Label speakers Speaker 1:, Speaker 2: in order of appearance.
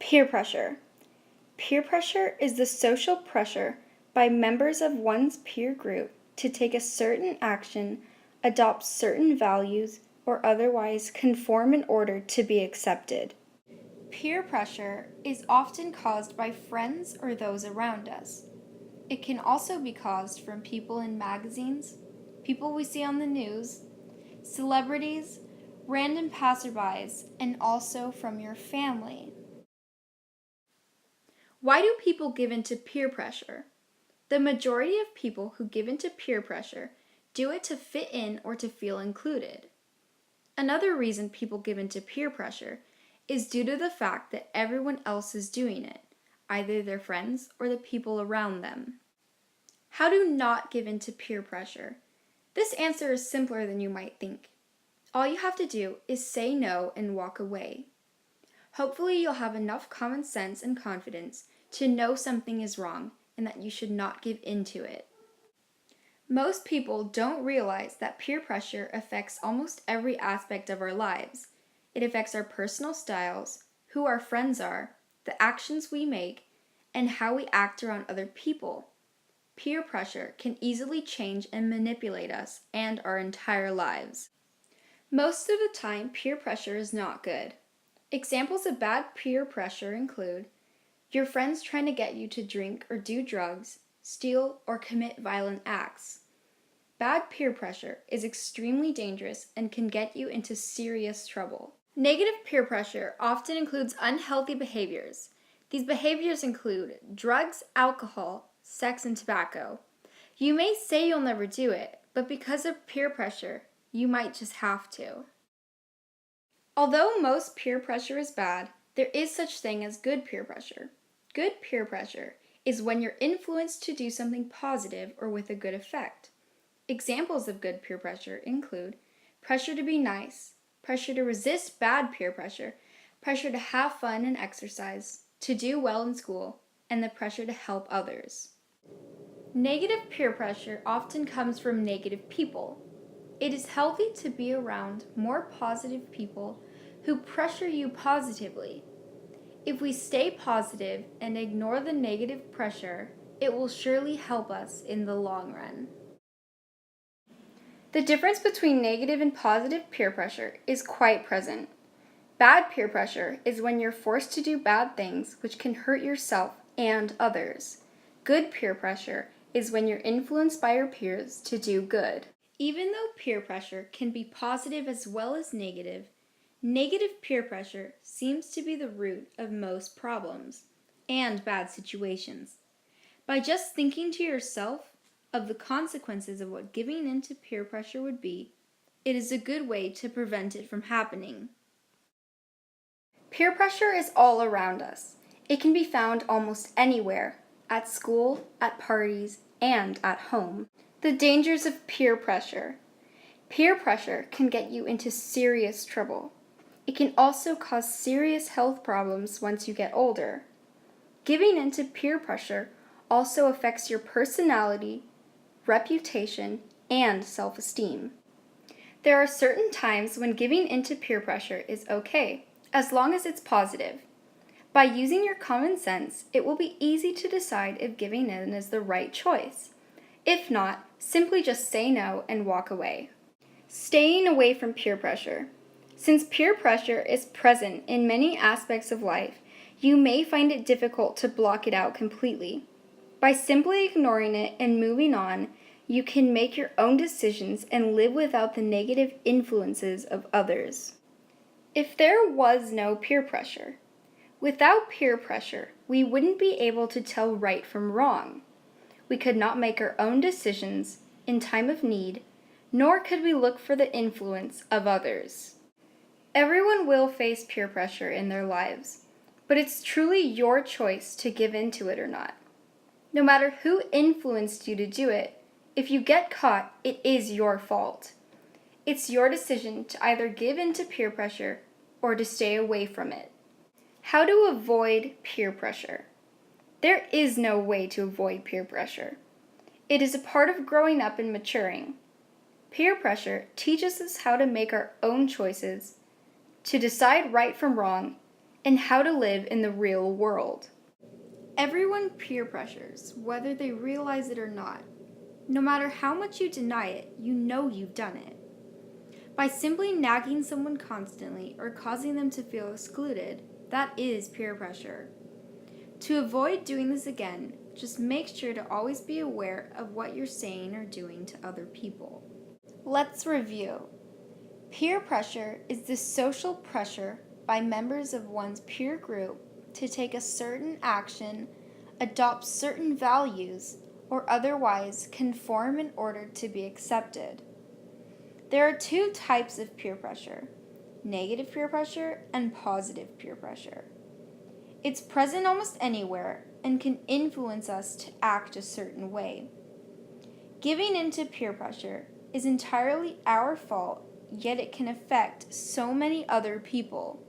Speaker 1: Peer pressure. Peer pressure is the social pressure by members of one's peer group to take a certain action, adopt certain values, or otherwise conform in order to be accepted. Peer pressure is often caused by friends or those around us. It can also be caused from people in magazines, people we see on the news, celebrities, random passerbys, and also from your family. Why do people give in to peer pressure? The majority of people who give in to peer pressure do it to fit in or to feel included. Another reason people give in to peer pressure is due to the fact that everyone else is doing it, either their friends or the people around them. How to not give in to peer pressure? This answer is simpler than you might think. All you have to do is say no and walk away. Hopefully you'll have enough common sense and confidence to know something is wrong and that you should not give in to it. Most people don't realize that peer pressure affects almost every aspect of our lives. It affects our personal styles, who our friends are, the actions we make, and how we act around other people. Peer pressure can easily change and manipulate us and our entire lives. Most of the time, peer pressure is not good. Examples of bad peer pressure include your friends trying to get you to drink or do drugs, steal, or commit violent acts. Bad peer pressure is extremely dangerous and can get you into serious trouble. Negative peer pressure often includes unhealthy behaviors. These behaviors include drugs, alcohol, sex, and tobacco. You may say you'll never do it, but because of peer pressure, you might just have to. Although most peer pressure is bad, there is such thing as good peer pressure. Good peer pressure is when you're influenced to do something positive or with a good effect. Examples of good peer pressure include pressure to be nice, pressure to resist bad peer pressure, pressure to have fun and exercise, to do well in school, and the pressure to help others. Negative peer pressure often comes from negative people. It is healthy to be around more positive people who pressure you positively. If we stay positive and ignore the negative pressure, it will surely help us in the long run. The difference between negative and positive peer pressure is quite present. Bad peer pressure is when you're forced to do bad things which can hurt yourself and others. Good peer pressure is when you're influenced by your peers to do good. Even though peer pressure can be positive as well as negative, negative peer pressure seems to be the root of most problems and bad situations. By just thinking to yourself of the consequences of what giving in to peer pressure would be, it is a good way to prevent it from happening. Peer pressure is all around us. It can be found almost anywhere, at school, at parties, and at home. The dangers of peer pressure. Peer pressure can get you into serious trouble. It can also cause serious health problems once you get older. Giving in to peer pressure also affects your personality, reputation, and self-esteem. There are certain times when giving in to peer pressure is okay, as long as it's positive. By using your common sense, it will be easy to decide if giving in is the right choice. If not, simply just say no and walk away. Staying away from peer pressure. Since peer pressure is present in many aspects of life, you may find it difficult to block it out completely. By simply ignoring it and moving on, you can make your own decisions and live without the negative influences of others. If there was no peer pressure, without peer pressure, we wouldn't be able to tell right from wrong. We could not make our own decisions in time of need, nor could we look for the influence of others. Everyone will face peer pressure in their lives, but it's truly your choice to give in to it or not. No matter who influenced you to do it, if you get caught, it is your fault. It's your decision to either give in to peer pressure or to stay away from it. How to avoid peer pressure? There is no way to avoid peer pressure. It is a part of growing up and maturing. Peer pressure teaches us how to make our own choices, to decide right from wrong, and how to live in the real world. Everyone peer pressures, whether they realize it or not. No matter how much you deny it, you know you've done it. By simply nagging someone constantly or causing them to feel excluded, that is peer pressure. To avoid doing this again, just make sure to always be aware of what you're saying or doing to other people. Let's review. Peer pressure is the social pressure by members of one's peer group to take a certain action, adopt certain values, or otherwise conform in order to be accepted. There are two types of peer pressure: negative peer pressure and positive peer pressure. It's present almost anywhere and can influence us to act a certain way. Giving in to peer pressure is entirely our fault, yet it can affect so many other people.